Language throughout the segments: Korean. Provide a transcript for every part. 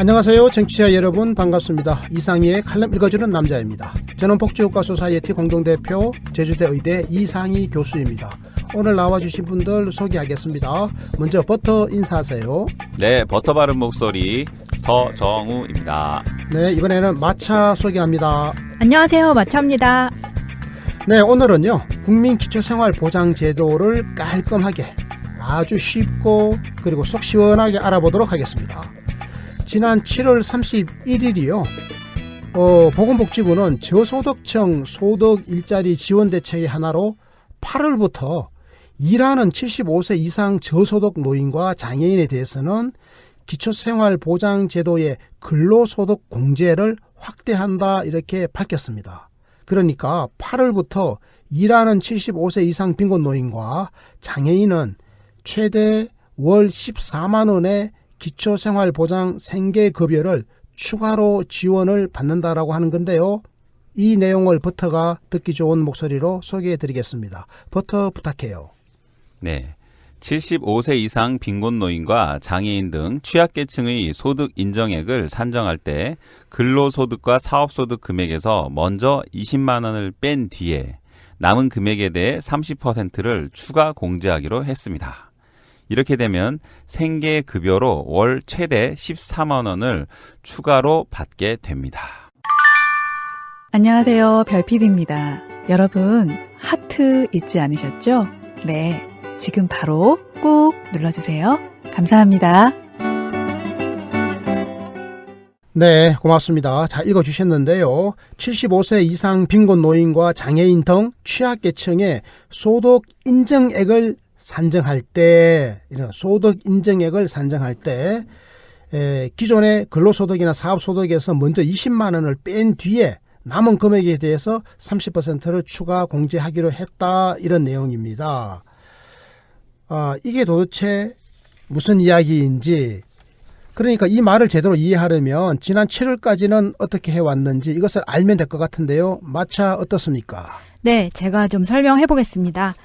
안녕하세요. 정치자 여러분 반갑습니다. 이상희의 칼럼 읽어주는 남자입니다. 저는 복지국가 소사이어티 공동대표 제주대 의대 이상희 교수입니다. 오늘 나와주신 분들 소개하겠습니다. 먼저 버터 인사하세요. 네, 버터 바른 목소리 서정우입니다. 네, 이번에는 마차 소개합니다. 안녕하세요. 마차입니다. 네, 오늘은요 국민기초생활보장제도를 깔끔하게 아주 쉽고 그리고 속 시원하게 알아보도록 하겠습니다. 지난 7월 31일이요 보건복지부는 저소득층 소득 일자리 지원 대책의 하나로 8월부터 일하는 75세 이상 저소득 노인과 장애인에 대해서는 기초생활보장제도의 근로소득 공제를 확대한다 이렇게 밝혔습니다. 그러니까 8월부터 일하는 75세 이상 빈곤 노인과 장애인은 최대 월 14만 원의 기초생활보장 생계급여를 추가로 지원을 받는다라고 하는 건데요. 이 내용을 버터가 듣기 좋은 목소리로 소개해 드리겠습니다. 버터 부탁해요. 네, 75세 이상 빈곤 노인과 장애인 등 취약계층의 소득 인정액을 산정할 때 근로소득과 사업소득 금액에서 먼저 20만 원을 뺀 뒤에 남은 금액에 대해 30%를 추가 공제하기로 했습니다. 이렇게 되면 생계급여로 월 최대 14만 원을 추가로 받게 됩니다. 안녕하세요. 별PD입니다. 여러분 하트 잊지 않으셨죠? 네, 지금 바로 꾹 눌러주세요. 감사합니다. 네, 고맙습니다. 잘 읽어주셨는데요. 75세 이상 빈곤 노인과 장애인 등 취약계층의 소득 인정액을 산정할 때, 이런 소득 인정액을 산정할 때 기존의 근로소득이나 사업소득에서 먼저 20만 원을 뺀 뒤에 남은 금액에 대해서 30%를 추가 공제하기로 했다 이런 내용입니다. 이게 도대체 무슨 이야기인지, 그러니까 이 말을 제대로 이해하려면 지난 7월까지는 어떻게 해왔는지 이것을 알면 될 것 같은데요. 마차 어떻습니까? 네, 제가 좀 설명해 보겠습니다.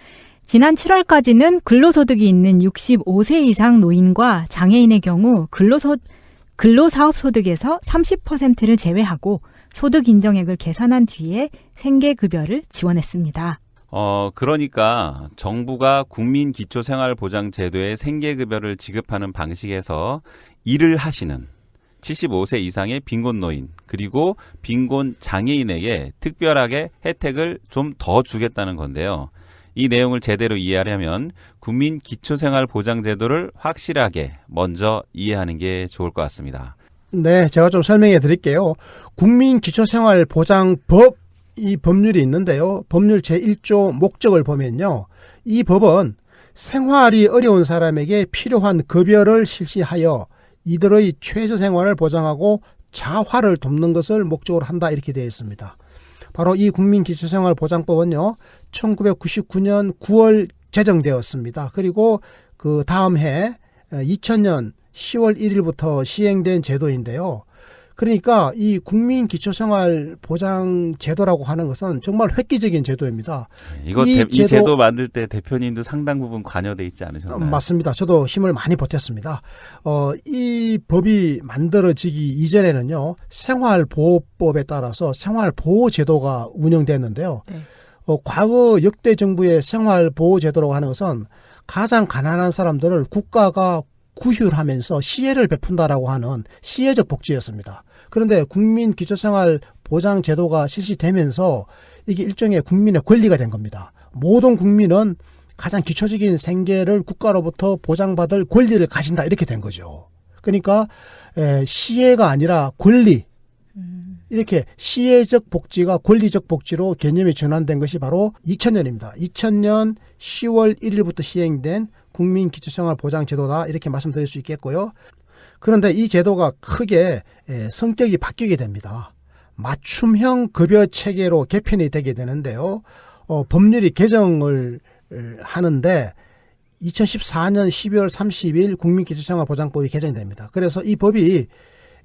지난 7월까지는 근로소득이 있는 65세 이상 노인과 장애인의 경우 근로사업소득에서 30%를 제외하고 소득 인정액을 계산한 뒤에 생계급여를 지원했습니다. 그러니까 정부가 국민기초생활보장제도의 생계급여를 지급하는 방식에서 일을 하시는 75세 이상의 빈곤 노인 그리고 빈곤 장애인에게 특별하게 혜택을 좀 더 주겠다는 건데요. 이 내용을 제대로 이해하려면 국민기초생활보장제도를 확실하게 먼저 이해하는 게 좋을 것 같습니다. 네, 제가 좀 설명해 드릴게요. 국민기초생활보장법, 이 법률이 있는데요. 법률 제1조 목적을 보면요. 이 법은 생활이 어려운 사람에게 필요한 급여를 실시하여 이들의 최저 생활을 보장하고 자활을 돕는 것을 목적으로 한다 이렇게 되어 있습니다. 바로 이 국민기초생활보장법은요. 1999년 9월 제정되었습니다. 그리고 그 다음 해 2000년 10월 1일부터 시행된 제도인데요. 그러니까 이 국민기초생활보장제도라고 하는 것은 정말 획기적인 제도입니다. 이 제도 만들 때 대표님도 상당 부분 관여돼 있지 않으셨나요? 맞습니다. 저도 힘을 많이 보탰습니다. 이 법이 만들어지기 이전에는요. 생활보호법에 따라서 생활보호제도가 운영됐는데요. 네. 과거 역대 정부의 생활보호제도라고 하는 것은 가장 가난한 사람들을 국가가 구휼하면서 시혜를 베푼다라고 하는 시혜적 복지였습니다. 그런데 국민기초생활보장제도가 실시되면서 이게 일종의 국민의 권리가 된 겁니다. 모든 국민은 가장 기초적인 생계를 국가로부터 보장받을 권리를 가진다 이렇게 된 거죠. 그러니까 시혜가 아니라 권리, 이렇게 시혜적 복지가 권리적 복지로 개념이 전환된 것이 바로 2000년입니다. 2000년 10월 1일부터 시행된 국민기초생활보장제도다 이렇게 말씀드릴 수 있겠고요. 그런데 이 제도가 크게 성격이 바뀌게 됩니다. 맞춤형 급여 체계로 개편이 되게 되는데요. 법률이 개정을 하는데 2014년 12월 30일 국민기초생활보장법이 개정이 됩니다. 그래서 이 법이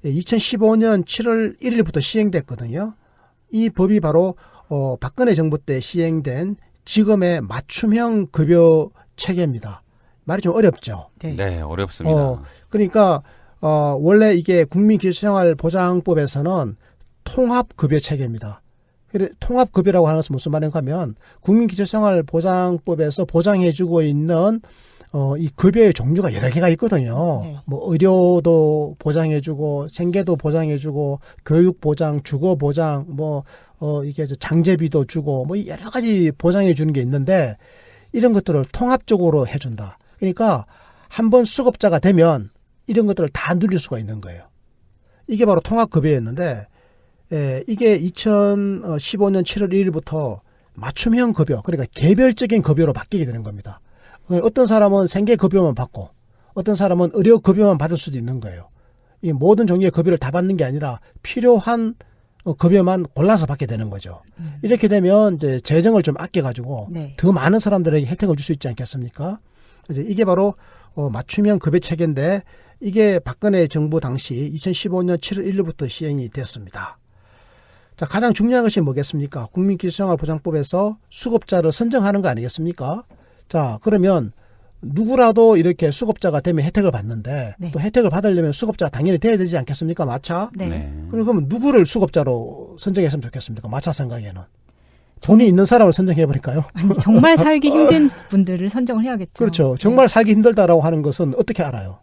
2015년 7월 1일부터 시행됐거든요. 이 법이 바로 박근혜 정부 때 시행된 지금의 맞춤형 급여 체계입니다. 말이 좀 어렵죠. 네, 어렵습니다. 그러니까 원래 이게 국민기초생활보장법에서는 통합급여 체계입니다. 통합급여라고 하는 것은 무슨 말인가 하면 국민기초생활보장법에서 보장해주고 있는 이 급여의 종류가 여러 개가 있거든요. 네. 뭐 의료도 보장해주고 생계도 보장해주고 교육보장, 주거보장, 이게 장제비도 주고 뭐 여러 가지 보장해주는 게 있는데 이런 것들을 통합적으로 해준다. 그러니까 한번 수급자가 되면 이런 것들을 다 누릴 수가 있는 거예요. 이게 바로 통합급여였는데 이게 2015년 7월 1일부터 맞춤형 급여, 그러니까 개별적인 급여로 바뀌게 되는 겁니다. 어떤 사람은 생계급여만 받고 어떤 사람은 의료급여만 받을 수도 있는 거예요. 이 모든 종류의 급여를 다 받는 게 아니라 필요한 급여만 골라서 받게 되는 거죠. 이렇게 되면 이제 재정을 좀 아껴가지고 네. 더 많은 사람들에게 혜택을 줄 수 있지 않겠습니까? 이제 이게 바로 맞춤형 급여 체계인데 이게 박근혜 정부 당시 2015년 7월 1일부터 시행이 됐습니다. 자, 가장 중요한 것이 뭐겠습니까? 국민기초생활보장법에서 수급자를 선정하는 거 아니겠습니까? 자, 그러면 누구라도 이렇게 수급자가 되면 혜택을 받는데 네. 또 혜택을 받으려면 수급자가 당연히 돼야 되지 않겠습니까? 마차? 네. 그러면 누구를 수급자로 선정했으면 좋겠습니까? 마차 생각에는. 돈이 있는 사람을 선정해버릴까요? 아니, 정말 살기 힘든 분들을 선정을 해야겠죠. 그렇죠. 정말 살기 힘들다라고 하는 것은 어떻게 알아요?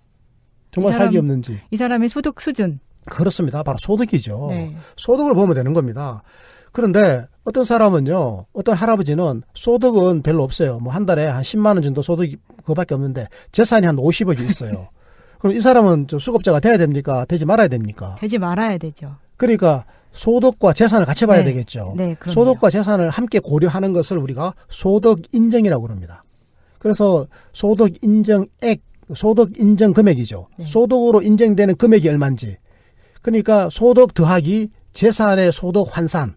정말 이 사람- 살기 없는지. 이 사람의 소득 수준. 그렇습니다. 바로 소득이죠. 네. 소득을 보면 되는 겁니다. 그런데 어떤 사람은요, 어떤 할아버지는 소득은 별로 없어요. 뭐 한 달에 한 10만 원 정도 소득이 그거밖에 없는데 재산이 한 50억이 있어요. 그럼 이 사람은 저 수급자가 돼야 됩니까? 되지 말아야 됩니까? 되지 말아야 되죠. 그러니까 소득과 재산을 같이 봐야 네. 되겠죠. 네, 그럼요. 소득과 재산을 함께 고려하는 것을 우리가 소득 인정이라고 합니다. 그래서 소득 인정액, 소득 인정 금액이죠. 네. 소득으로 인정되는 금액이 얼마인지. 그러니까 소득 더하기 재산의 소득 환산.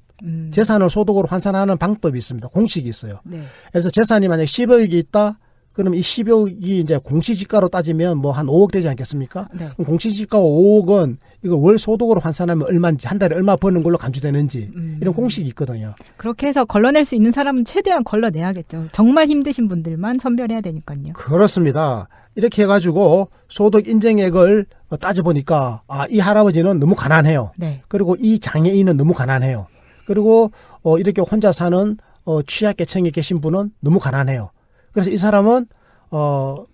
재산을 소득으로 환산하는 방법이 있습니다. 공식이 있어요. 네. 그래서 재산이 만약 10억이 있다. 그럼 이 10억이 이제 공시지가로 따지면 뭐 한 5억 되지 않겠습니까? 네. 그럼 공시지가 5억은 이거 월 소득으로 환산하면 얼마인지, 한 달에 얼마 버는 걸로 간주되는지 이런 공식이 있거든요. 그렇게 해서 걸러낼 수 있는 사람은 최대한 걸러내야겠죠. 정말 힘드신 분들만 선별해야 되니까요. 그렇습니다. 이렇게 해가지고 소득 인정액을 따져보니까 이 할아버지는 너무 가난해요. 네. 그리고 이 장애인은 너무 가난해요. 그리고 이렇게 혼자 사는 취약계층에 계신 분은 너무 가난해요. 그래서 이 사람은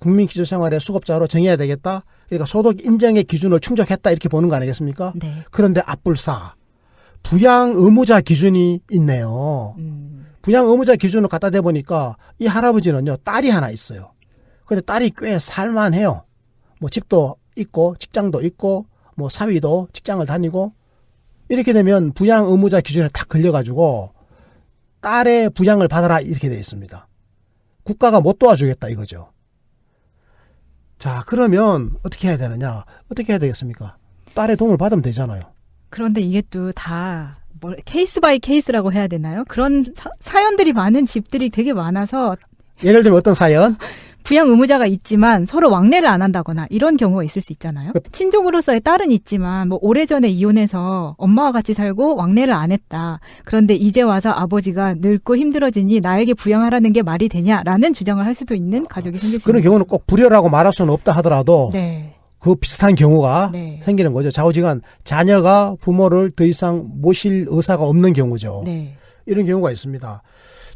국민기초생활의 수급자로 정해야 되겠다. 그러니까 소득 인정의 기준을 충족했다 이렇게 보는 거 아니겠습니까? 네. 그런데 앞불사 부양 의무자 기준이 있네요. 부양 의무자 기준을 갖다 대보니까 이 할아버지는요 딸이 하나 있어요. 근데 딸이 꽤 살만해요. 뭐 집도 있고 직장도 있고 뭐 사위도 직장을 다니고 이렇게 되면 부양 의무자 기준에 딱 걸려가지고 딸의 부양을 받아라 이렇게 돼 있습니다. 국가가 못 도와주겠다 이거죠. 자, 그러면 어떻게 해야 되느냐? 어떻게 해야 되겠습니까? 딸의 도움을 받으면 되잖아요. 그런데 이게 또 다 케이스 바이 케이스라고 해야 되나요? 그런 사연들이 많은 집들이 되게 많아서 예를 들면 어떤 사연? 부양 의무자가 있지만 서로 왕래를 안 한다거나 이런 경우가 있을 수 있잖아요. 친족으로서의 딸은 있지만 뭐 오래전에 이혼해서 엄마와 같이 살고 왕래를 안 했다. 그런데 이제 와서 아버지가 늙고 힘들어지니 나에게 부양하라는 게 말이 되냐라는 주장을 할 수도 있는 가족이 생길 수 그런 있는 경우는 꼭 불효라고 말할 수는 없다 하더라도 네. 그 비슷한 경우가 네. 생기는 거죠. 좌우지간 자녀가 부모를 더 이상 모실 의사가 없는 경우죠. 네. 이런 경우가 있습니다.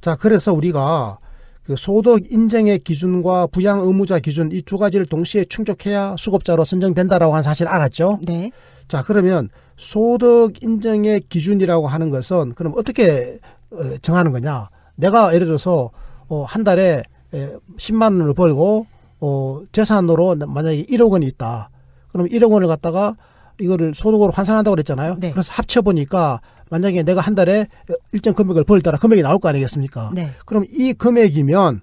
자, 그래서 우리가 그 소득 인정의 기준과 부양 의무자 기준 이 두 가지를 동시에 충족해야 수급자로 선정된다라고 하는 사실 알았죠? 네. 자, 그러면 소득 인정의 기준이라고 하는 것은 그럼 어떻게 정하는 거냐? 내가 예를 들어서 한 달에 10만 원을 벌고 재산으로 만약에 1억 원이 있다. 그럼 1억 원을 갖다가 이거를 소득으로 환산한다고 그랬잖아요. 네. 그래서 합쳐보니까 만약에 내가 한 달에 일정 금액을 벌더라 금액이 나올 거 아니겠습니까? 네. 그럼 이 금액이면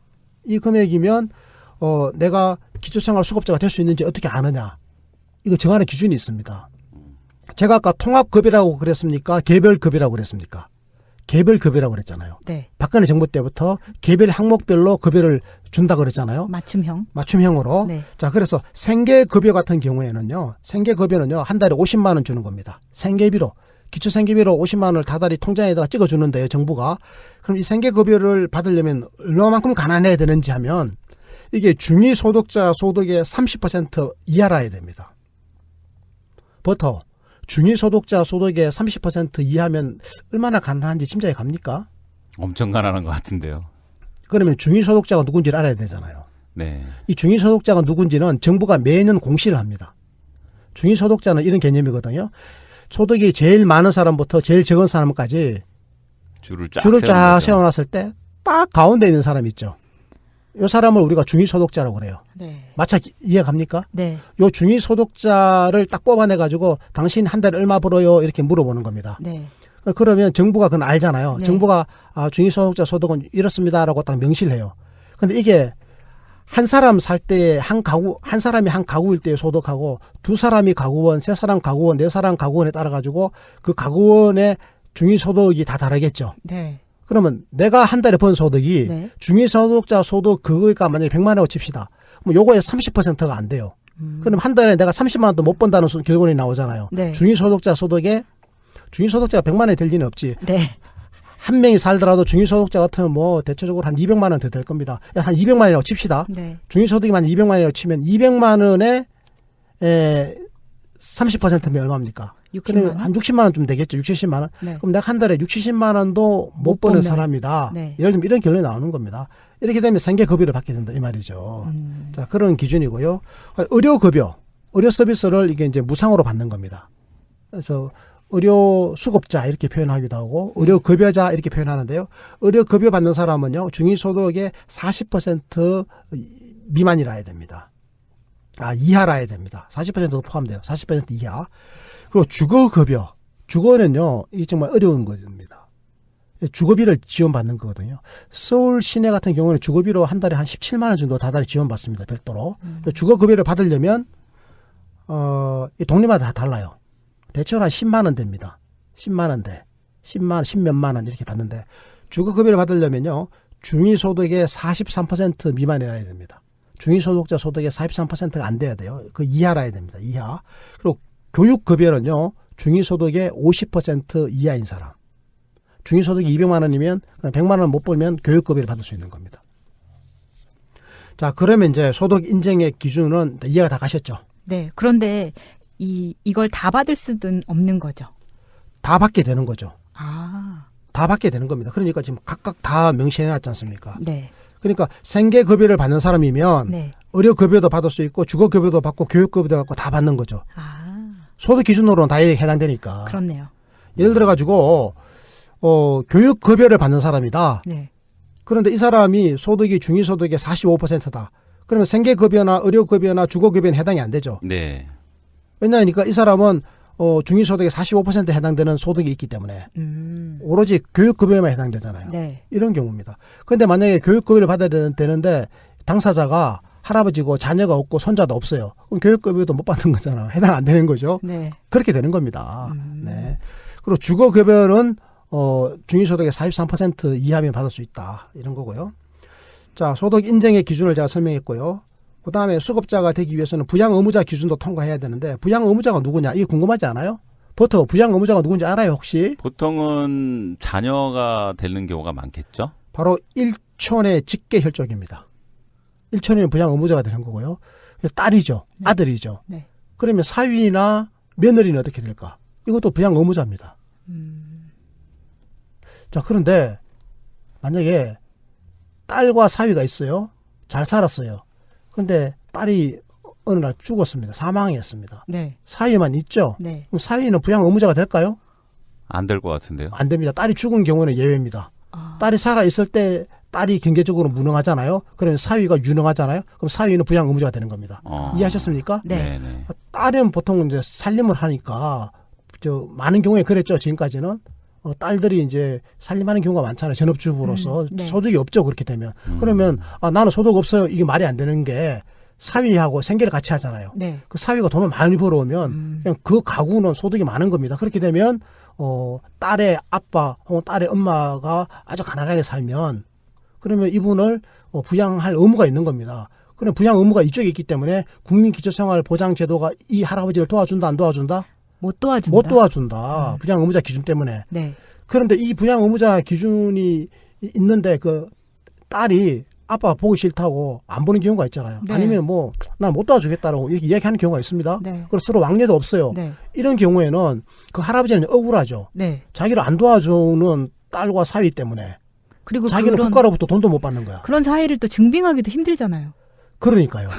내가 기초생활 수급자가 될 수 있는지 어떻게 아느냐? 이거 정하는 기준이 있습니다. 제가 아까 통합급여라고 그랬습니까? 개별급여라고 그랬습니까? 개별급여라고 그랬잖아요. 네. 박근혜 정부 때부터 개별 항목별로 급여를 준다 그랬잖아요. 맞춤형. 맞춤형으로. 네. 자, 그래서 생계급여 같은 경우에는요. 생계급여는요. 한 달에 50만 원 주는 겁니다. 생계비로. 기초생계비로 50만 원을 다달이 통장에다가 찍어주는데요. 정부가. 그럼 이 생계급여를 받으려면 얼마만큼 가난해야 되는지 하면 이게 중위소득자 소득의 30% 이하라야 됩니다. 버터. 중위소득자 소득의 30% 이하면 얼마나 가난한지 짐작이 갑니까? 엄청 가난한 것 같은데요. 그러면 중위소득자가 누군지를 알아야 되잖아요. 네. 이 중위소득자가 누군지는 정부가 매년 공시를 합니다. 중위소득자는 이런 개념이거든요. 소득이 제일 많은 사람부터 제일 적은 사람까지 줄을 쫙 쫙 세우는 거죠. 세워놨을 때 딱 가운데 있는 사람 있죠. 이 사람을 우리가 중위소득자라고 그래요. 네. 마차 이해 갑니까? 네. 요 중위소득자를 딱 뽑아내가지고 당신 한 달에 얼마 벌어요? 이렇게 물어보는 겁니다. 네. 그러면 정부가 그건 알잖아요. 네. 정부가 중위소득자 소득은 이렇습니다라고 딱 명시를 해요. 근데 이게 한 사람 살 때 한 사람이 한 가구일 때의 소득하고 두 사람이 가구원, 세 사람 가구원, 네 사람 가구원에 따라 가지고 그 가구원의 중위소득이 다 다르겠죠. 네. 그러면 내가 한 달에 번 소득이 네. 중위소득자 소득 그거가 만약에 100만 원이라고 칩시다. 그럼 요거에 30%가 안 돼요. 그럼 한 달에 내가 30만 원도 못 번다는 결론이 나오잖아요. 네. 중위소득자가 100만 원이 될 리는 없지. 네. 한 명이 살더라도 중위소득자 같으면 뭐 대체적으로 한 200만 원 더 될 겁니다. 한 200만 원이라고 칩시다. 네. 중위소득이 만 200만 원이라고 치면 200만 원에 30%면 얼마입니까? 60만 그러면 원. 한 60만 원 좀 되겠죠. 6, 70만 원. 네. 그럼 내가 한 달에 6, 70만 원도 못 못 버는 버는. 사람이다. 네. 예를 들면 이런 결론이 나오는 겁니다. 이렇게 되면 생계급여를 받게 된다 이 말이죠. 자, 그런 기준이고요. 의료급여, 의료 서비스를 이게 이제 무상으로 받는 겁니다. 그래서 의료 수급자 이렇게 표현하기도 하고 의료급여자 이렇게 표현하는데요. 의료급여 받는 사람은요. 중위소득의 40% 미만이라 해야 됩니다. 이하라 해야 됩니다. 40%도 포함돼요. 40% 이하. 그리고 주거급여. 주거는요. 이게 정말 어려운 겁니다. 주거비를 지원받는 거거든요. 서울 시내 같은 경우는 주거비로 한 달에 한 17만 원 정도 다달이 지원받습니다. 별도로. 주거급여를 받으려면 이 동네마다 다 달라요. 대체로 한 10만 원 됩니다. 10만 원대. 10몇만 원 이렇게 받는데 주거급여를 받으려면요. 중위소득의 43% 미만이라 해야 됩니다. 중위소득자 소득의 43%가 안 돼야 돼요. 그 이하라 해야 됩니다. 이하. 그리고 교육급여는요. 중위소득의 50% 이하인 사람. 중위소득이 200만 원이면 100만 원 못 벌면 교육급여를 받을 수 있는 겁니다. 자, 그러면 이제 소득 인정의 기준은 이해가 다 가셨죠? 네. 그런데 이걸 다 받을 수는 없는 거죠. 다 받게 되는 거죠. 아. 다 받게 되는 겁니다. 그러니까 지금 각각 다 명시해놨지 않습니까? 네. 그러니까 생계급여를 받는 사람이면 네. 의료급여도 받을 수 있고 주거급여도 받고 교육급여도 받고 다 받는 거죠. 아. 소득 기준으로는 다 해당되니까. 그렇네요. 예를 들어가지고 교육급여를 받는 사람이다. 네. 그런데 이 사람이 소득이 중위소득의 45%다. 그러면 생계급여나 의료급여나 주거급여는 해당이 안 되죠. 네. 왜냐하니까 이 사람은 중위소득의 45%에 해당되는 소득이 있기 때문에 오로지 교육급여만 해당되잖아요. 네. 이런 경우입니다. 그런데 만약에 교육급여를 받아야 되는데 당사자가 할아버지고 자녀가 없고 손자도 없어요. 그럼 교육급여도 못 받는 거잖아. 해당 안 되는 거죠. 네. 그렇게 되는 겁니다. 네. 그리고 주거급여는 중위소득의 43% 이하면 받을 수 있다. 이런 거고요. 자, 소득 인정의 기준을 제가 설명했고요. 그 다음에 수급자가 되기 위해서는 부양 의무자 기준도 통과해야 되는데 부양 의무자가 누구냐? 이게 궁금하지 않아요? 버터 부양 의무자가 누군지 알아요 혹시? 보통은 자녀가 되는 경우가 많겠죠? 바로 일촌의 직계혈족입니다. 일촌이면 부양 의무자가 되는 거고요. 딸이죠. 네. 아들이죠. 네. 그러면 사위나 며느리는 어떻게 될까? 이것도 부양 의무자입니다. 자, 그런데 만약에 딸과 사위가 있어요. 잘 살았어요. 근데 딸이 어느 날 죽었습니다. 사망했습니다. 네. 사위만 있죠. 네. 그럼 사위는 부양 의무자가 될까요? 안 될 것 같은데요. 안 됩니다. 딸이 죽은 경우는 예외입니다. 아. 딸이 살아 있을 때 딸이 경제적으로 무능하잖아요. 그러면 사위가 유능하잖아요. 그럼 사위는 부양 의무자가 되는 겁니다. 이해하셨습니까? 네. 네. 딸은 보통 이제 살림을 하니까 많은 경우에 그랬죠. 지금까지는 딸들이 이제 살림하는 경우가 많잖아요. 전업주부로서 네. 소득이 없죠. 그렇게 되면 그러면 나는 소득 없어요. 이게 말이 안 되는 게 사위하고 생계를 같이 하잖아요. 네. 그 사위가 돈을 많이 벌어오면 그냥 그 가구는 소득이 많은 겁니다. 그렇게 되면 딸의 아빠 혹은 딸의 엄마가 아주 가난하게 살면 그러면 이분을 부양할 의무가 있는 겁니다. 그럼 부양 의무가 이쪽에 있기 때문에 국민기초생활보장제도가 이 할아버지를 도와준다 안 도와준다? 못 도와준다. 못 도와준다. 부양 의무자 기준 때문에. 네. 그런데 이 부양 의무자 기준이 있는데 그 딸이 아빠 보기 싫다고 안 보는 경우가 있잖아요. 네. 아니면 뭐 난 못 도와주겠다라고 이렇게 이야기하는 경우가 있습니다. 네. 그리고 서로 왕래도 없어요. 네. 이런 경우에는 그 할아버지는 억울하죠. 네. 자기를 안 도와주는 딸과 사위 때문에 그리고 자기는 국가로부터 돈도 못 받는 거야. 그런 사이를 또 증빙하기도 힘들잖아요. 그러니까요.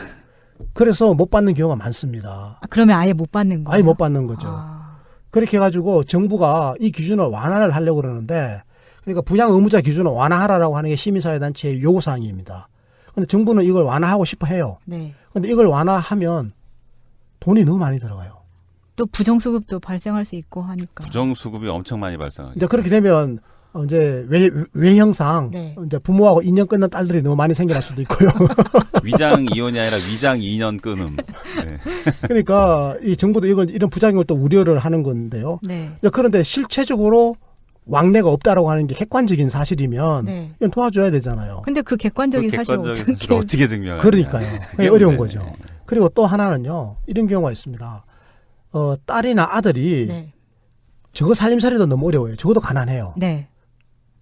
그래서 못 받는 경우가 많습니다. 아, 그러면 아예 못 받는 거예요? 아예 못 받는 거죠. 아, 그렇게 해가지고 정부가 이 기준을 완화를 하려고 그러는데, 그러니까 부양 의무자 기준을 완화하라고 하는 게 시민사회단체의 요구사항입니다. 근데 정부는 이걸 완화하고 싶어 해요. 네. 근데 이걸 완화하면 돈이 너무 많이 들어가요. 또 부정수급도 발생할 수 있고 하니까. 부정수급이 엄청 많이 발생하죠. 이제 그렇게 되면 이제 외형상 네. 이제 부모하고 인연 끊는 딸들이 너무 많이 생겨날 수도 있고요. 위장 이혼이 아니라 위장 인연 끊음. 네. 그러니까 이 정부도 이런 부작용을 또 우려를 하는 건데요. 네. 이제 그런데 실체적으로 왕래가 없다라고 하는 게 객관적인 사실이면 네. 이건 도와줘야 되잖아요. 근데 그 객관적인 사실 객관적인 어떻게 사실을 어떻게 증명하냐. 그러니까요. 그게 그게 어려운 문제네. 거죠. 그리고 또 하나는요. 이런 경우가 있습니다. 딸이나 아들이 네. 저거 살림살이도 너무 어려워요. 적어도 가난해요. 네.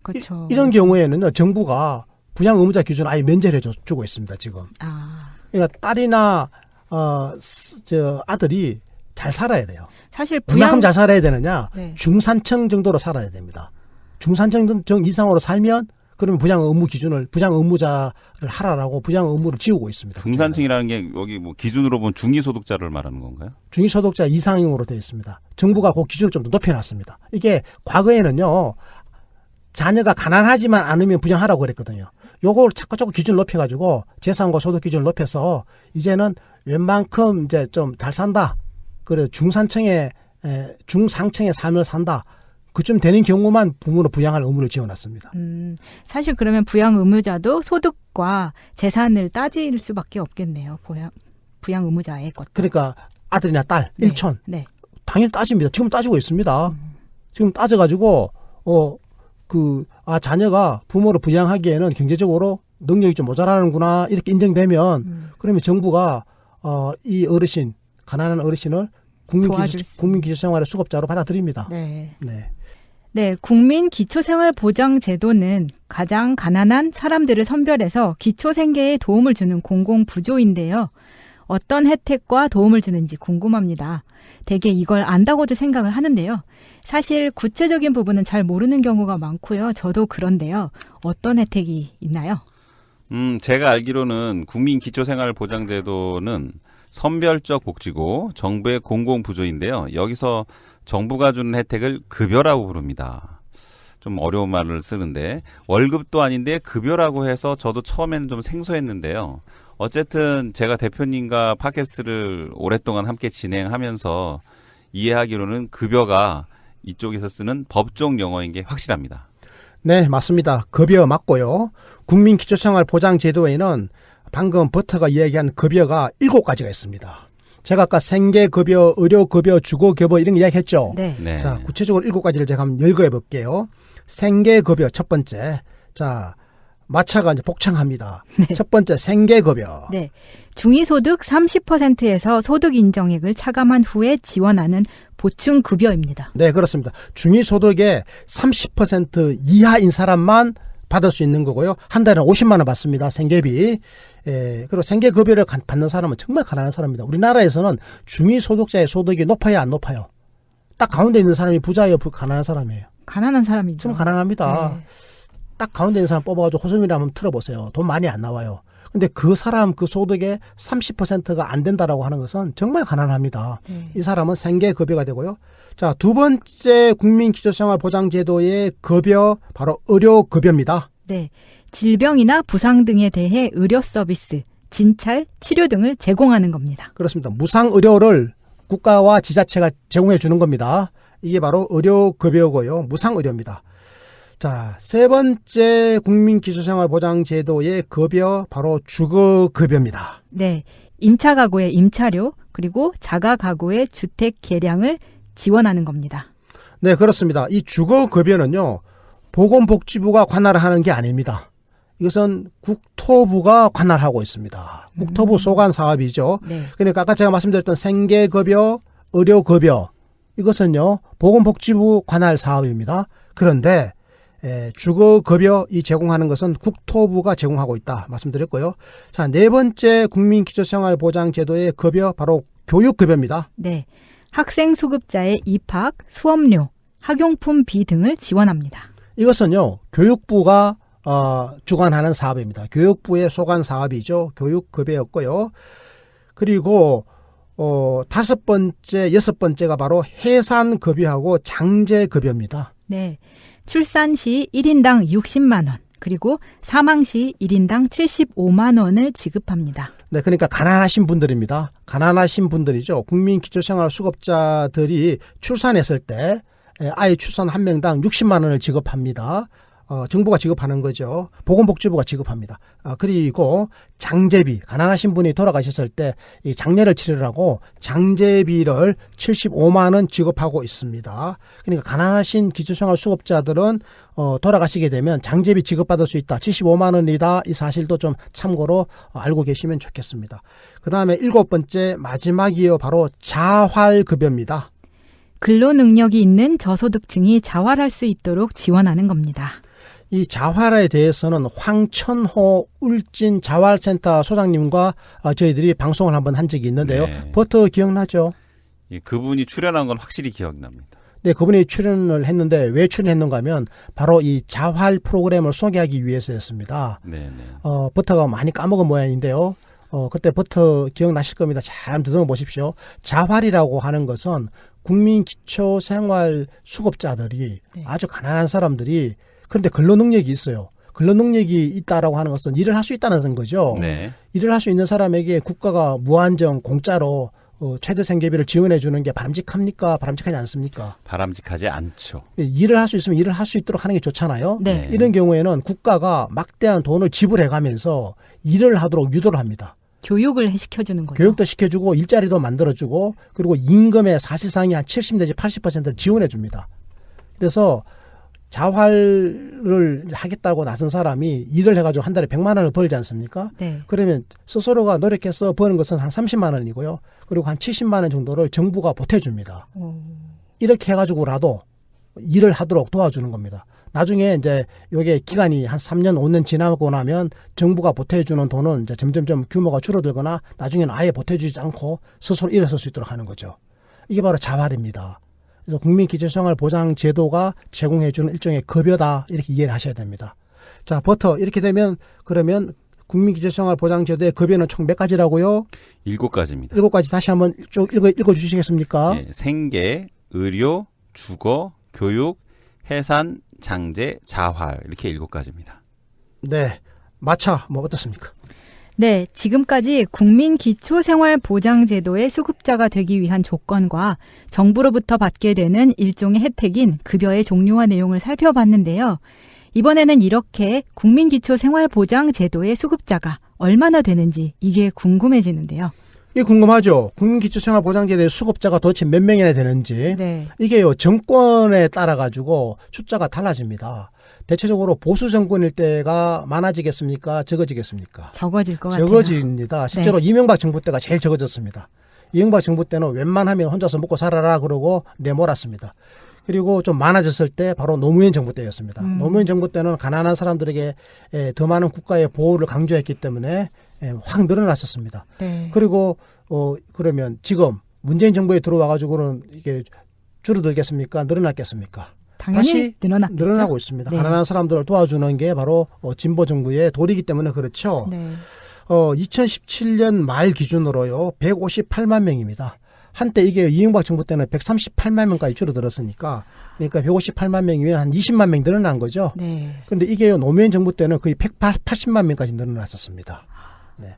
그렇죠. 이런 경우에는 정부가 부양 의무자 기준 아예 면제를 주고 있습니다. 지금. 아, 그러니까 딸이나 아들이 잘 살아야 돼요. 사실 얼마큼 잘 살아야 되느냐? 네. 중산층 정도로 살아야 됩니다. 중산층 이상으로 살면 그러면 부양 의무 기준을 부양 의무자를 하라라고 부양 의무를 지우고 있습니다. 중산층이라는 게 여기 뭐 기준으로 보면 중위소득자를 말하는 건가요? 중위소득자 이상으로 되어 있습니다. 정부가 그 기준을 좀 더 높여놨습니다. 이게 과거에는요. 자녀가 가난하지만 않으면 부양하라고 그랬거든요. 요걸 자꾸 기준을 높여가지고 재산과 소득 기준을 높여서 이제는 웬만큼 이제 좀 잘 산다. 그래 중상층의 삶을 산다. 그쯤 되는 경우만 부모로 부양할 의무를 지어놨습니다. 사실 그러면 부양 의무자도 소득과 재산을 따질 수밖에 없겠네요. 부양 의무자의 것. 그러니까 아들이나 딸 네. 일촌 네. 당연히 따집니다. 지금 따지고 있습니다. 지금 따져가지고 자녀가 부모로 부양하기에는 경제적으로 능력이 좀 모자라는구나 이렇게 인정되면 그러면 정부가 이 어르신 가난한 어르신을 국민기초생활의 수급자로 받아들입니다. 네. 네. 네, 국민기초생활보장제도는 가장 가난한 사람들을 선별해서 기초생계에 도움을 주는 공공부조인데요. 어떤 혜택과 도움을 주는지 궁금합니다. 대개 이걸 안다고들 생각을 하는데요. 사실 구체적인 부분은 잘 모르는 경우가 많고요. 저도 그런데요. 어떤 혜택이 있나요? 제가 알기로는 국민기초생활보장제도는 선별적 복지고 정부의 공공부조인데요. 여기서 정부가 주는 혜택을 급여라고 부릅니다. 좀 어려운 말을 쓰는데 월급도 아닌데 급여라고 해서 저도 처음에는 좀 생소했는데요. 어쨌든 제가 대표님과 팟캐스트를 오랫동안 함께 진행하면서 이해하기로는 급여가 이쪽에서 쓰는 법정 용어인 게 확실합니다. 네, 맞습니다. 급여 맞고요. 국민기초생활보장제도에는 방금 버터가 이야기한 급여가 7가지가 있습니다. 제가 아까 생계급여, 의료급여, 주거급여 이런 거 이야기했죠. 네. 네. 자, 구체적으로 7가지를 제가 한번 열거해 볼게요. 생계급여 첫 번째. 자, 마차가 이제 복창합니다. 네. 첫 번째 생계급여. 네. 중위소득 30%에서 소득 인정액을 차감한 후에 지원하는 보충급여입니다. 네, 그렇습니다. 중위소득의 30% 이하인 사람만 받을 수 있는 거고요. 한 달에 50만 원 받습니다. 생계비. 그리고 생계급여를 받는 사람은 정말 가난한 사람입니다. 우리나라에서는 중위소득자의 소득이 높아야 안 높아요. 딱 가운데 있는 사람이 부자예요, 가난한 사람이에요. 가난한 사람이죠. 정말 가난합니다. 네. 딱 가운데 있는 사람 뽑아가지고 호소미를 한번 틀어보세요. 돈 많이 안 나와요. 근데 그 사람 그 소득의 30%가 안 된다라고 하는 것은 정말 가난합니다. 네. 이 사람은 생계급여가 되고요. 자, 두 번째 국민기초생활보장제도의 급여 바로 의료급여입니다. 네. 질병이나 부상 등에 대해 의료 서비스, 진찰, 치료 등을 제공하는 겁니다. 그렇습니다. 무상의료를 국가와 지자체가 제공해 주는 겁니다. 이게 바로 의료급여고요. 무상의료입니다. 자, 세 번째 국민기초생활보장제도의 급여 바로 주거급여입니다. 네. 임차 가구의 임차료, 그리고 자가 가구의 주택 개량을 지원하는 겁니다. 네, 그렇습니다. 이 주거급여는요, 보건복지부가 관할을 하는 게 아닙니다. 이것은 국토부가 관할하고 있습니다. 국토부 소관 사업이죠. 네. 그러니까 아까 제가 말씀드렸던 생계급여, 의료급여 이것은요 보건복지부 관할 사업입니다. 그런데 주거급여 이 제공하는 것은 국토부가 제공하고 있다 말씀드렸고요. 자, 네 번째 국민기초생활보장제도의 급여 바로 교육급여입니다. 네. 학생 수급자의 입학, 수업료, 학용품비 등을 지원합니다. 이것은요, 교육부가 주관하는 사업입니다. 교육부의 소관 사업이죠. 교육급여였고요. 그리고 다섯 번째, 여섯 번째가 바로 해산급여하고 장제급여입니다. 네. 출산 시 1인당 60만 원, 그리고 사망 시 1인당 75만 원을 지급합니다. 네, 그러니까 가난하신 분들입니다. 가난하신 분들이죠. 국민기초생활수급자들이 출산했을 때 아이 출산 한 명당 60만 원을 지급합니다. 정부가 지급하는 거죠. 보건복지부가 지급합니다. 그리고 장제비, 가난하신 분이 돌아가셨을 때 이 장례를 치르라고 장제비를 75만 원 지급하고 있습니다. 그러니까 가난하신 기초생활수급자들은 돌아가시게 되면 장제비 지급받을 수 있다. 75만 원이다. 이 사실도 좀 참고로 알고 계시면 좋겠습니다. 그 다음에 일곱 번째 마지막이요. 바로 자활급여입니다. 근로능력이 있는 저소득층이 자활할 수 있도록 지원하는 겁니다. 이 자활에 대해서는 황천호 울진 자활센터 소장님과 저희들이 방송을 한번 한 적이 있는데요. 네. 버터 기억나죠? 예, 그분이 출연한 건 확실히 기억납니다. 네, 그분이 출연을 했는데 왜 출연했는가 하면 바로 이 자활 프로그램을 소개하기 위해서였습니다. 네. 버터가 많이 까먹은 모양인데요. 그때 버터 기억나실 겁니다. 잘 한번 더듬어 보십시오. 자활이라고 하는 것은 국민기초생활수급자들이 네. 아주 가난한 사람들이 그런데 근로능력이 있어요. 근로능력이 있다라고 하는 것은 일을 할 수 있다는 거죠. 네. 일을 할 수 있는 사람에게 국가가 무한정 공짜로 최저 생계비를 지원해 주는 게 바람직합니까? 바람직하지 않습니까? 바람직하지 않죠. 일을 할 수 있으면 일을 할 수 있도록 하는 게 좋잖아요. 네. 이런 경우에는 국가가 막대한 돈을 지불해 가면서 일을 하도록 유도를 합니다. 교육을 시켜주는 거죠. 교육도 시켜주고 일자리도 만들어주고 그리고 임금의 사실상이 한 70 내지 80%를 지원해 줍니다. 그래서 자활을 하겠다고 나선 사람이 일을 해가지고 한 달에 100만 원을 벌지 않습니까? 네. 그러면 스스로가 노력해서 버는 것은 한 30만 원이고요. 그리고 한 70만 원 정도를 정부가 보태줍니다. 이렇게 해가지고라도 일을 하도록 도와주는 겁니다. 나중에 이제 요게 기간이 한 3년, 5년 지나고 나면 정부가 보태주는 돈은 이제 점점점 규모가 줄어들거나 나중에는 아예 보태주지 않고 스스로 일어설 수 있도록 하는 거죠. 이게 바로 자활입니다. 그래서 국민기초생활보장제도가 제공해주는 일종의 급여다 이렇게 이해를 하셔야 됩니다. 자, 버터 이렇게 되면 그러면 국민기초생활보장제도의 급여는 총 몇 가지라고요? 7가지입니다. 7가지 다시 한번 쭉 읽어주시겠습니까? 예, 생계, 의료, 주거, 교육, 해산, 장제, 자활 이렇게 7가지입니다. 네, 마차 뭐 어떻습니까? 네, 지금까지 국민기초생활보장제도의 수급자가 되기 위한 조건과 정부로부터 받게 되는 일종의 혜택인 급여의 종류와 내용을 살펴봤는데요. 이번에는 이렇게 국민기초생활보장제도의 수급자가 얼마나 되는지 이게 궁금해지는데요. 이게 궁금하죠? 국민기초생활보장제도의 수급자가 도대체 몇 명이나 되는지. 네. 이게요, 정권에 따라 가지고 숫자가 달라집니다. 대체적으로 보수 정권일 때가 많아지겠습니까? 적어지겠습니까? 적어질 것 같아요. 적어집니다. 실제로 이명박 정부 때가 제일 적어졌습니다. 이명박 정부 때는 웬만하면 혼자서 먹고 살아라 그러고 내몰았습니다. 그리고 좀 많아졌을 때 바로 노무현 정부 때였습니다. 노무현 정부 때는 가난한 사람들에게 더 많은 국가의 보호를 강조했기 때문에 확 늘어났었습니다. 네. 그리고 그러면 지금 문재인 정부에 들어와 가지고는 이게 줄어들겠습니까? 늘어났겠습니까? 당연히 다시 늘어났겠죠. 늘어나고 있습니다. 네. 가난한 사람들을 도와주는 게 바로 진보 정부의 도리이기 때문에 그렇죠. 네. 2017년 말 기준으로요 158만 명입니다. 한때 이게 이명박 정부 때는 138만 명까지 줄어들었으니까 그러니까 158만 명이면 한 20만 명 늘어난 거죠. 네. 그런데 이게 노무현 정부 때는 거의 180만 명까지 늘어났었습니다. 네.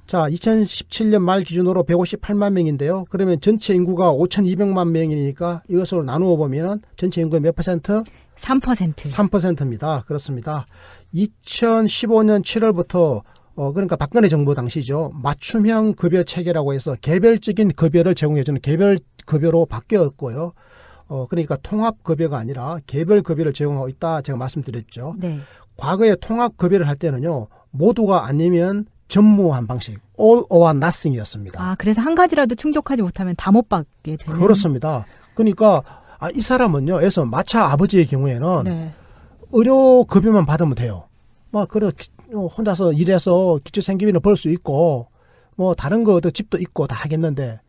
자, 2017년 말 기준으로 158만 명인데요. 그러면 전체 인구가 5,200만 명이니까 이것으로 나누어 보면은 전체 인구의 몇 퍼센트? 3%. 3%입니다. 그렇습니다. 2015년 7월부터 그러니까 박근혜 정부 당시죠. 맞춤형 급여 체계라고 해서 개별적인 급여를 제공해주는 개별 급여로 바뀌었고요. 그러니까 통합 급여가 아니라 개별 급여를 제공하고 있다 제가 말씀드렸죠. 네. 과거에 통합 급여를 할 때는요. 모두가 아니면 전무한 방식, all or nothing이었습니다. 아, 그래서 한 가지라도 충족하지 못하면 다 못 받게 되는. 그렇습니다. 그러니까 이 사람은요. 에서 마차 아버지의 경우에는 네. 의료급여만 받으면 돼요. 뭐 그래도 혼자서 일해서 기초생계비는 벌 수 있고 뭐 다른 거 집도 있고 다 하겠는데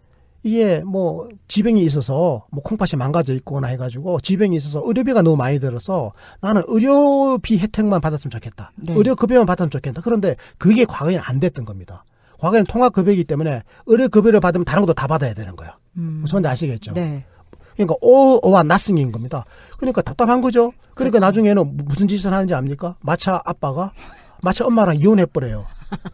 이게 뭐 지병이 있어서 뭐 콩팥이 망가져 있거나 해가지고 지병이 있어서 의료비가 너무 많이 들어서 나는 의료비 혜택만 받았으면 좋겠다. 네. 의료급여만 받았으면 좋겠다. 그런데 그게 과거에는 안 됐던 겁니다. 과거에는 통합급여이기 때문에 의료급여를 받으면 다른 것도 다 받아야 되는 거야. 무슨 말인지 아시겠죠? 네. 그러니까 오와 나승인 겁니다. 그러니까 답답한 거죠. 그러니까 그렇죠. 나중에는 무슨 짓을 하는지 압니까? 마차 아빠가 마차 엄마랑 이혼해버려요.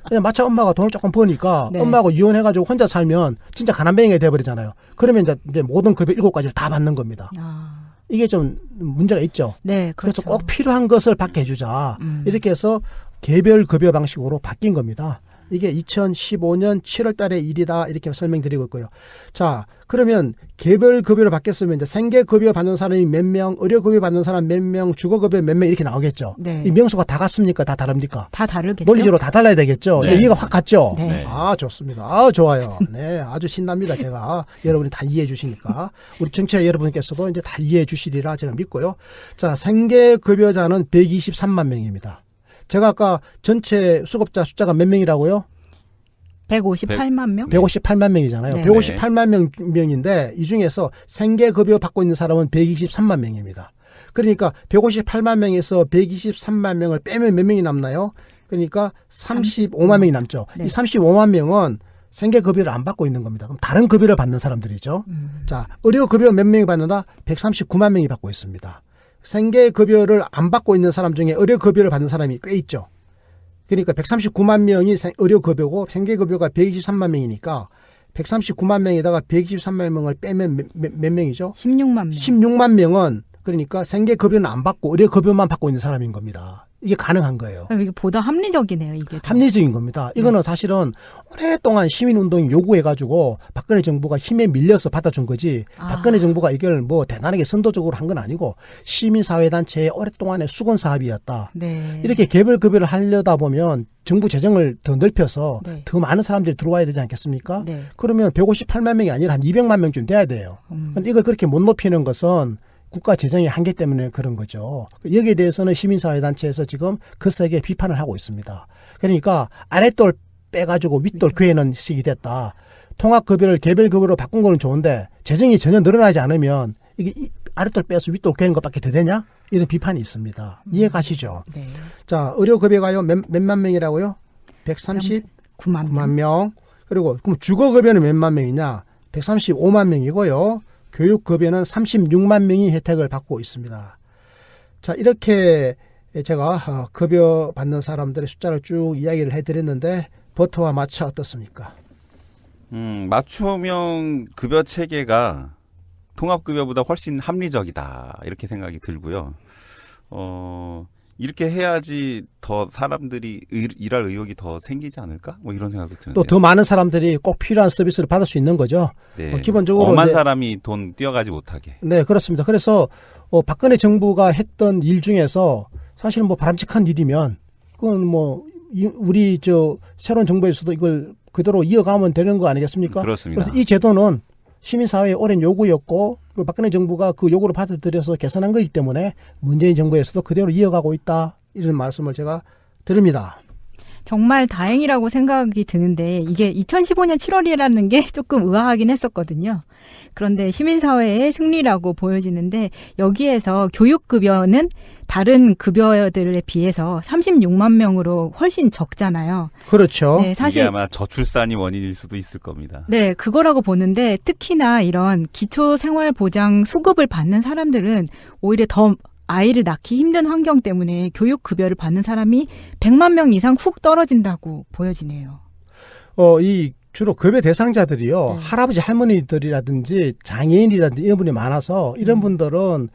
그냥 마차 엄마가 돈을 조금 버니까 네. 엄마하고 이혼해가지고 혼자 살면 진짜 가난뱅이가 돼버리잖아요. 그러면 이제 모든 급여 7가지를 다 받는 겁니다. 아, 이게 좀 문제가 있죠. 네, 그래서 그렇죠. 꼭 필요한 것을 받게 해주자. 음. 이렇게 해서 개별 급여 방식으로 바뀐 겁니다. 이게 2015년 7월 달의 일이다. 이렇게 설명드리고 있고요. 자, 그러면 개별 급여로 바뀌었으면 이제 생계 급여 받는 사람이 몇 명, 의료 급여 받는 사람 몇 명, 주거 급여 몇 명 이렇게 나오겠죠. 네. 이 명수가 다 같습니까? 다 다릅니까? 다 다르겠죠. 논리적으로 다 달라야 되겠죠. 네. 이해가 확 갔죠? 네. 아, 좋습니다. 아, 좋아요. 네, 아주 신납니다. 제가. 여러분이 다 이해해 주시니까. 우리 청취자 여러분께서도 이제 다 이해해 주시리라 제가 믿고요. 자, 생계급여자는 123만 명입니다. 제가 아까 전체 수급자 숫자가 몇 명이라고요? 158만 명? 158만 명이잖아요. 네. 158만 명인데 이 중에서 생계급여 받고 있는 사람은 123만 명입니다. 그러니까 158만 명에서 123만 명을 빼면 몇 명이 남나요? 그러니까 35만 명이 남죠. 네. 이 35만 명은 생계급여를 안 받고 있는 겁니다. 그럼 다른 급여를 받는 사람들이죠. 자, 의료급여 몇 명이 받는다? 139만 명이 받고 있습니다. 생계급여를 안 받고 있는 사람 중에 의료급여를 받는 사람이 꽤 있죠. 그러니까 139만 명이 의료급여고 생계급여가 123만 명이니까 139만 명에다가 123만 명을 빼면 몇 명이죠? 16만 명. 16만 명은 그러니까 생계급여는 안 받고 의료급여만 받고 있는 사람인 겁니다. 이게 가능한 거예요. 이게 보다 합리적이네요, 이게. 더. 합리적인 겁니다. 이거는 사실은 오랫동안 시민운동이 요구해가지고 박근혜 정부가 힘에 밀려서 받아준 거지 박근혜 정부가 이걸 뭐 대단하게 선도적으로 한 건 아니고 시민사회단체의 오랫동안의 수건 사업이었다. 네. 이렇게 개별급여를 하려다 보면 정부 재정을 더 넓혀서 네. 더 많은 사람들이 들어와야 되지 않겠습니까? 네. 그러면 158만 명이 아니라 한 200만 명쯤 돼야 돼요. 근데 이걸 그렇게 못 높이는 것은 국가 재정의 한계 때문에 그런 거죠. 여기에 대해서는 시민사회단체에서 지금 거세게 비판을 하고 있습니다. 그러니까 아랫돌 빼가지고 윗돌 괴는 식이 됐다. 통합급여를 개별급여로 바꾼 거는 좋은데 재정이 전혀 늘어나지 않으면 이게 아랫돌 빼서 윗돌 괴는 것밖에 더 되냐? 이런 비판이 있습니다. 이해 가시죠? 네. 자, 의료급여가요 몇만 명이라고요? 139만 9만 명. 그리고 그럼 주거급여는 몇만 명이냐? 135만 명이고요. 교육급여는 36만 명이 혜택을 받고 있습니다. 자, 이렇게 제가 급여 받는 사람들의 숫자를 쭉 이야기를 해드렸는데 버터와 마차 어떻습니까? 맞춤형 급여 체계가 통합급여보다 훨씬 합리적이다 이렇게 생각이 들고요. 이렇게 해야지 더 사람들이 일할 의욕이 더 생기지 않을까? 뭐 이런 생각도 드는데요. 또 더 많은 사람들이 꼭 필요한 서비스를 받을 수 있는 거죠. 네. 기본적으로 엄한 이제- 사람이 돈 띄어가지 못하게. 네, 그렇습니다. 그래서 박근혜 정부가 했던 일 중에서 사실 뭐 바람직한 일이면 그건 뭐 우리 새로운 정부에서도 이걸 그대로 이어가면 되는 거 아니겠습니까? 그렇습니다. 그래서 이 제도는 시민사회의 오랜 요구였고 그리고 박근혜 정부가 그 요구를 받아들여서 개선한 거기 때문에 문재인 정부에서도 그대로 이어가고 있다. 이런 말씀을 제가 드립니다. 정말 다행이라고 생각이 드는데 이게 2015년 7월이라는 게 조금 의아하긴 했었거든요. 그런데 시민사회의 승리라고 보여지는데 여기에서 교육급여는 다른 급여들에 비해서 36만 명으로 훨씬 적잖아요. 그렇죠. 네, 이게 사실 아마 저출산이 원인일 수도 있을 겁니다. 네, 그거라고 보는데 특히나 이런 기초생활보장 수급을 받는 사람들은 오히려 더 아이를 낳기 힘든 환경 때문에 교육급여를 받는 사람이 100만 명 이상 훅 떨어진다고 보여지네요. 이 주로 급여 대상자들이요. 네. 할아버지 할머니들이라든지 장애인이라든지 이런 분이 많아서 이런 분들은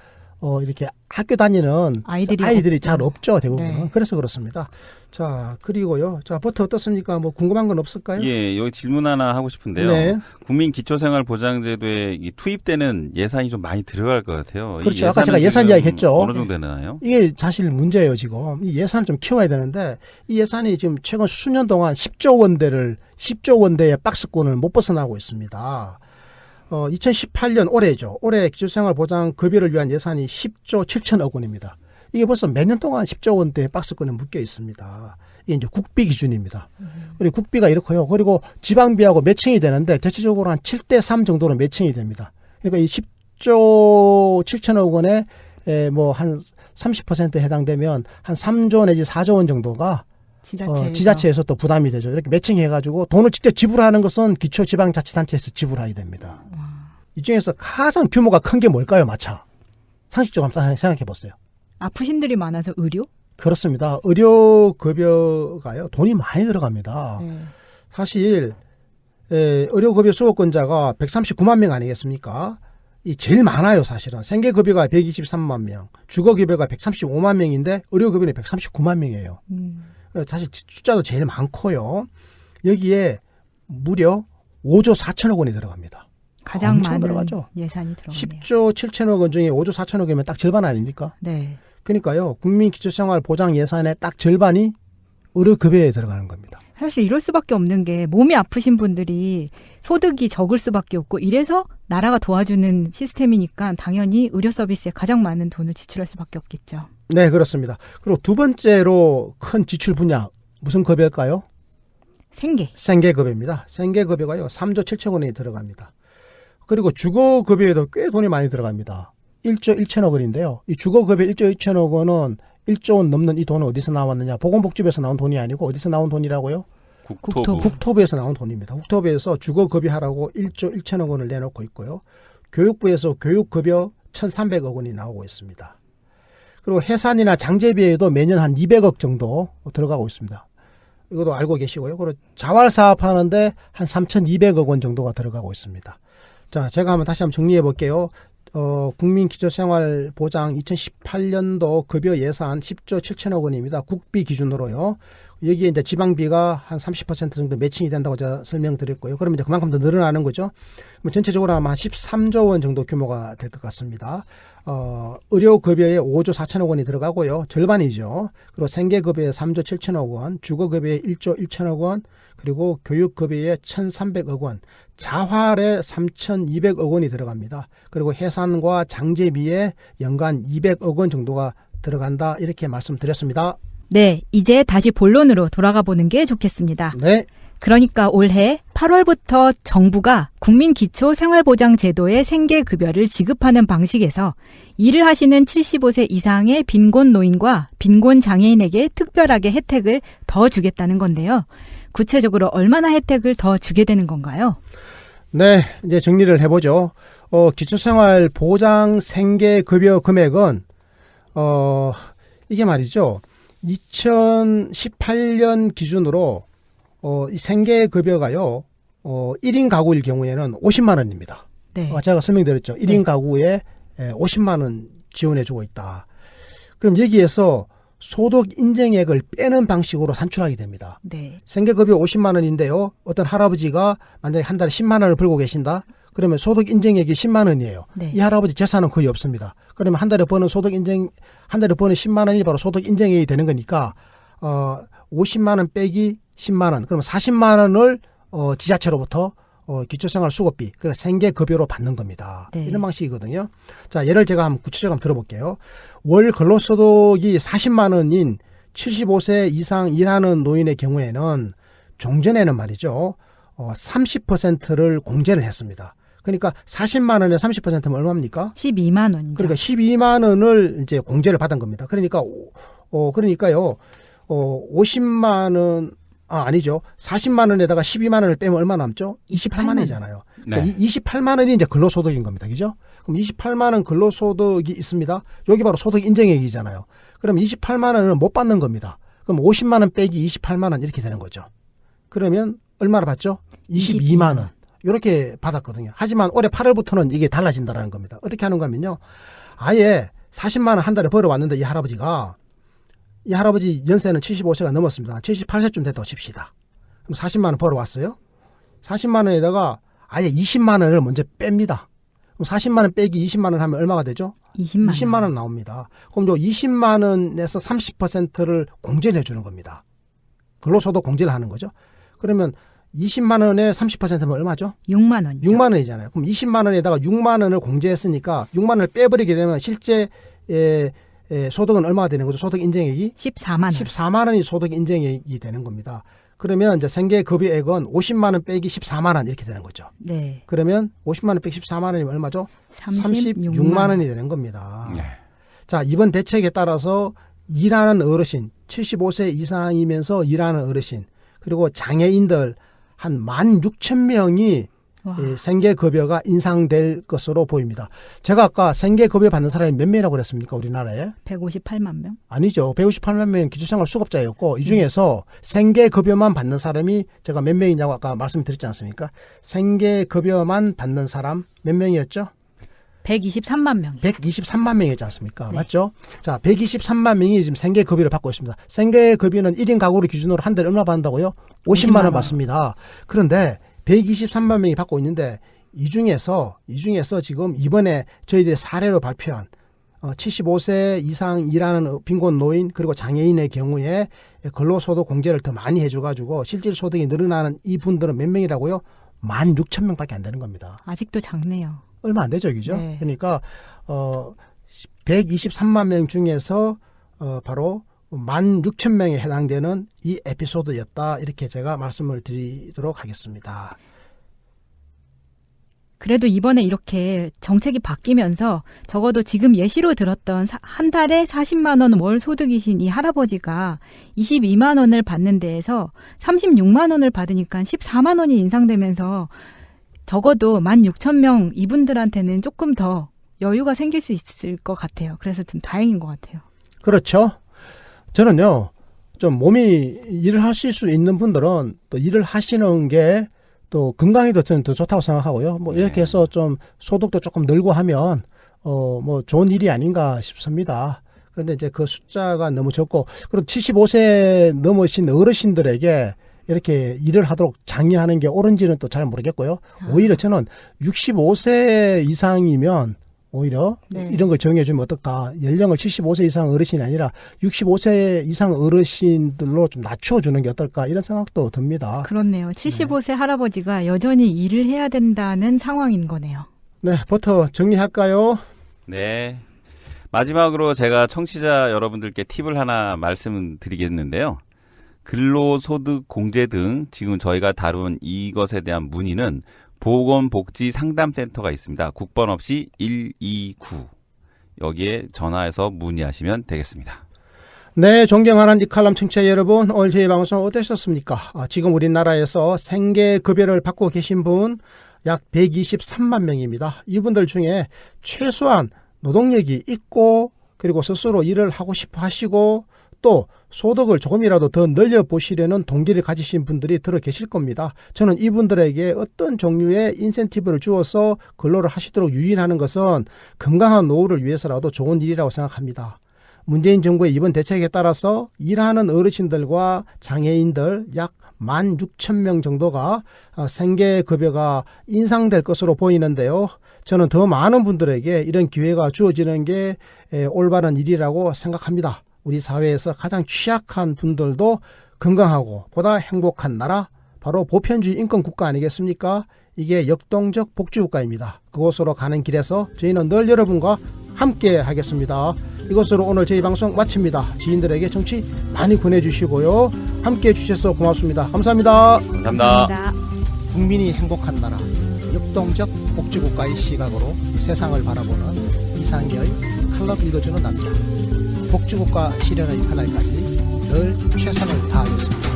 이렇게 학교 다니는 아이들이 잘 없죠. 대부분은. 네. 그래서 그렇습니다. 자, 그리고요. 자, 버터 어떻습니까? 뭐 궁금한 건 없을까요? 예, 여기 질문 하나 하고 싶은데요. 네. 국민기초생활보장제도에 투입되는 예산이 좀 많이 들어갈 것 같아요. 이 그렇죠. 아까 예산은 제가 예산 지금 이야기했죠. 어느 정도 되나요? 이게 사실 문제예요, 지금. 이 예산을 좀 키워야 되는데 이 예산이 지금 최근 수년 동안 10조 원대의 박스권을 못 벗어나고 있습니다. 2018년 올해죠. 올해 기초생활보장 급여를 위한 예산이 10조 7천억 원입니다. 이게 벌써 몇 년 동안 10조 원대 박스권에 묶여 있습니다. 이게 이제 국비 기준입니다. 그리고 국비가 이렇고요. 그리고 지방비하고 매칭이 되는데 대체적으로 한 7대 3 정도로 매칭이 됩니다. 그러니까 이 10조 7천억 원에 뭐 한 30%에 해당되면 한 3조 내지 4조 원 정도가 지자체에서 또 부담이 되죠. 이렇게 매칭해가지고 돈을 직접 지불하는 것은 기초지방자치단체에서 지불하게 됩니다. 이 중에서 가장 규모가 큰 게 뭘까요, 마차? 상식적으로 한번 생각해 보세요. 아프신들이 많아서 의료? 그렇습니다. 의료급여가요, 돈이 많이 들어갑니다. 네. 사실, 의료급여 수급권자가 139만 명 아니겠습니까? 이 제일 많아요, 사실은. 생계급여가 123만 명, 주거급여가 135만 명인데, 의료급여는 139만 명이에요. 사실 숫자도 제일 많고요. 여기에 무려 5조 4천억 원이 들어갑니다. 가장 엄청 많은 들어가죠. 예산이 들어가네요. 10조 7천억 원 중에 5조 4천억이면 딱 절반 아닙니까? 네. 그러니까요. 국민기초생활보장 예산의 딱 절반이 의료급여에 들어가는 겁니다. 사실 이럴 수밖에 없는 게 몸이 아프신 분들이 소득이 적을 수밖에 없고 이래서 나라가 도와주는 시스템이니까 당연히 의료 서비스에 가장 많은 돈을 지출할 수밖에 없겠죠. 네, 그렇습니다. 그리고 두 번째로 큰 지출 분야 무슨 급여일까요? 생계급여입니다. 생계급여가요 3조 7천 원이 들어갑니다. 그리고 주거급여에도 꽤 돈이 많이 들어갑니다. 1조 1천억 원인데요. 이 주거급여 1조 1천억 원은 1조 원 넘는 이 돈은 어디서 나왔느냐? 보건복지부에서 나온 돈이 아니고 어디서 나온 돈이라고요? 국토부. 국토부에서 나온 돈입니다. 국토부에서 주거급여하라고 1조 1천억 원을 내놓고 있고요. 교육부에서 교육급여 1,300억 원이 나오고 있습니다. 그리고 해산이나 장제비에도 매년 한 200억 정도 들어가고 있습니다. 이것도 알고 계시고요. 그리고 자활사업 하는데 한 3,200억 원 정도가 들어가고 있습니다. 자, 제가 한번 다시 한번 정리해 볼게요. 국민기초생활보장 2018년도 급여 예산 10조 7천억 원입니다. 국비 기준으로요. 여기에 이제 지방비가 한 30% 정도 매칭이 된다고 제가 설명드렸고요. 그러면 이제 그만큼 더 늘어나는 거죠. 그럼 전체적으로 아마 한 13조 원 정도 규모가 될 것 같습니다. 의료급여에 5조 4천억 원이 들어가고요. 절반이죠. 그리고 생계급여에 3조 7천억 원, 주거급여에 1조 1천억 원, 그리고 교육급여에 1,300억 원, 자활에 3,200억 원이 들어갑니다. 그리고 해산과 장제비에 연간 200억 원 정도가 들어간다. 이렇게 말씀드렸습니다. 네, 이제 다시 본론으로 돌아가 보는 게 좋겠습니다. 네. 그러니까 올해 8월부터 정부가 국민기초생활보장제도의 생계급여를 지급하는 방식에서 일을 하시는 75세 이상의 빈곤 노인과 빈곤 장애인에게 특별하게 혜택을 더 주겠다는 건데요. 구체적으로 얼마나 혜택을 더 주게 되는 건가요? 네, 이제 정리를 해보죠. 기초생활보장 생계급여 금액은 이게 말이죠. 2018년 기준으로 이 생계급여가요. 1인 가구일 경우에는 50만 원입니다. 네. 제가 설명드렸죠. 1인 네. 가구에 50만 원 지원해주고 있다. 그럼 여기에서 소득 인정액을 빼는 방식으로 산출하게 됩니다. 네. 생계급여 50만 원인데요. 어떤 할아버지가 만약에 한 달에 10만 원을 벌고 계신다. 그러면 소득 인정액이 10만 원이에요. 네. 이 할아버지 재산은 거의 없습니다. 그러면 한 달에 버는 한 달에 버는 10만 원이 바로 소득 인정액이 되는 거니까 50만 원 빼기 10만 원. 그러면 40만 원을 지자체로부터 기초생활 수급비, 그러니까 생계급여로 받는 겁니다. 네. 이런 방식이거든요. 자, 예를 제가 한번 구체적으로 한번 들어볼게요. 월 근로소득이 40만 원인 75세 이상 일하는 노인의 경우에는 종전에는 말이죠. 30%를 공제를 했습니다. 그러니까 40만 원에 30%면 얼마입니까? 12만 원이죠. 그러니까 12만 원을 이제 공제를 받은 겁니다. 그러니까 그러니까요. 50만 원 아니죠. 40만 원에다가 12만 원을 빼면 얼마 남죠? 28만 원이잖아요. 네. 그러니까 28만 원이 이제 근로소득인 겁니다. 그죠? 그럼 28만 원 근로소득이 있습니다. 여기 바로 소득 인정액이잖아요. 그럼 28만 원은 못 받는 겁니다. 그럼 50만 원 빼기 28만 원 이렇게 되는 거죠. 그러면 얼마를 받죠? 22만 원. 이렇게 받았거든요. 하지만 올해 8월부터는 이게 달라진다는 겁니다. 어떻게 하는가 하면요. 아예 40만 원 한 달에 벌어왔는데 이 할아버지 연세는 75세가 넘었습니다. 78세쯤 됐다고 칩시다. 그럼 40만 원 벌어왔어요. 40만 원에다가 아예 20만 원을 먼저 뺍니다. 그럼 40만 원 빼기 20만 원 하면 얼마가 되죠? 20만 원 나옵니다. 그럼 요 20만 원에서 30%를 공제를 해주는 겁니다. 근로소득 공제를 하는 거죠. 그러면 20만 원에 30%면 얼마죠? 6만 원이죠. 6만 원이잖아요. 그럼 20만 원에다가 6만 원을 공제했으니까 6만 원을 빼버리게 되면 실제 소득은 얼마가 되는 거죠? 소득 인정액이 14만 원. 14만 원이 소득 인정액이 되는 겁니다. 그러면 이제 생계급여액은 50만 원 빼기 14만 원 이렇게 되는 거죠. 네. 그러면 50만 원 빼기 14만 원이면 얼마죠? 36만 원이 되는 겁니다. 네. 자, 이번 대책에 따라서 일하는 어르신, 75세 이상이면서 일하는 어르신, 그리고 장애인들 한 16,000명이 와. 생계급여가 인상될 것으로 보입니다. 제가 아까 생계급여 받는 사람이 몇 명이라고 그랬습니까? 우리나라에? 158만 명. 아니죠. 158만 명 기초생활 수급자였고 이 중에서 생계급여만 받는 사람이 제가 몇 명이냐고 아까 말씀드렸지 않습니까? 생계급여만 받는 사람 몇 명이었죠? 123만 명. 123만 명이지 않습니까? 네. 맞죠? 자, 123만 명이 지금 생계급여를 받고 있습니다. 생계급여는 1인 가구를 기준으로 한 달에 얼마 받는다고요? 50만 원 받습니다. 그런데 123만 명이 받고 있는데 이 중에서 지금 이번에 저희들이 사례로 발표한 75세 이상 일하는 빈곤 노인 그리고 장애인의 경우에 근로소득 공제를 더 많이 해줘가지고 실질 소득이 늘어나는 이 분들은 몇 명이라고요? 16,000명밖에 안 되는 겁니다. 아직도 작네요. 얼마 안 되죠, 그죠? 네. 그러니까 123만 명 중에서 바로 16,000명에 해당되는 이 에피소드였다. 이렇게 제가 말씀을 드리도록 하겠습니다. 그래도 이번에 이렇게 정책이 바뀌면서 적어도 지금 예시로 들었던 한 달에 40만 원 월 소득이신 이 할아버지가 22만 원을 받는 데에서 36만 원을 받으니까 14만 원이 인상되면서 적어도 16,000명 이분들한테는 조금 더 여유가 생길 수 있을 것 같아요. 그래서 좀 다행인 것 같아요. 그렇죠. 저는요, 좀 몸이 일을 하실 수 있는 분들은 또 일을 하시는 게 또 건강이 저는 더 좋다고 생각하고요. 뭐 이렇게 해서 좀 소득도 조금 늘고 하면 뭐 좋은 일이 아닌가 싶습니다. 그런데 이제 그 숫자가 너무 적고 그리고 75세 넘으신 어르신들에게 이렇게 일을 하도록 장려하는 게 옳은지는 또 잘 모르겠고요. 오히려 저는 65세 이상이면 오히려 네. 이런 걸 정해주면 어떨까. 연령을 75세 이상 어르신이 아니라 65세 이상 어르신들로 좀 낮춰주는 게 어떨까. 이런 생각도 듭니다. 그렇네요. 75세 할아버지가 여전히 일을 해야 된다는 상황인 거네요. 네, 버터 정리할까요? 네. 마지막으로 제가 청취자 여러분들께 팁을 하나 말씀드리겠는데요. 근로소득 공제 등 지금 저희가 다룬 이것에 대한 문의는 보건복지상담센터가 있습니다. 국번 없이 129 여기에 전화해서 문의하시면 되겠습니다. 네, 존경하는 이칼럼 청취자 여러분, 오늘 저희 방송 어떠셨습니까? 지금 우리나라에서 생계급여를 받고 계신 분 약 123만 명입니다. 이분들 중에 최소한 노동력이 있고 그리고 스스로 일을 하고 싶어 하시고 또 소득을 조금이라도 더 늘려보시려는 동기를 가지신 분들이 들어 계실 겁니다. 저는 이분들에게 어떤 종류의 인센티브를 주어서 근로를 하시도록 유인하는 것은 건강한 노후를 위해서라도 좋은 일이라고 생각합니다. 문재인 정부의 이번 대책에 따라서 일하는 어르신들과 장애인들 약 16,000명 정도가 생계급여가 인상될 것으로 보이는데요. 저는 더 많은 분들에게 이런 기회가 주어지는 게 올바른 일이라고 생각합니다. 우리 사회에서 가장 취약한 분들도 건강하고 보다 행복한 나라, 바로 보편주의 인권국가 아니겠습니까? 이게 역동적 복지국가입니다. 그곳으로 가는 길에서 저희는 늘 여러분과 함께 하겠습니다. 이것으로 오늘 저희 방송 마칩니다. 지인들에게 정치 많이 권해주시고요. 함께 해주셔서 고맙습니다. 감사합니다. 감사합니다. 국민이 행복한 나라, 역동적 복지국가의 시각으로 세상을 바라보는 이상희의 칼럼 읽어주는 남자. 복지국가 실현의 그날까지 늘 최선을 다하겠습니다.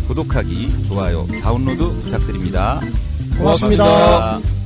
구독하기, 좋아요, 다운로드 부탁드립니다. 고맙습니다. 고맙습니다.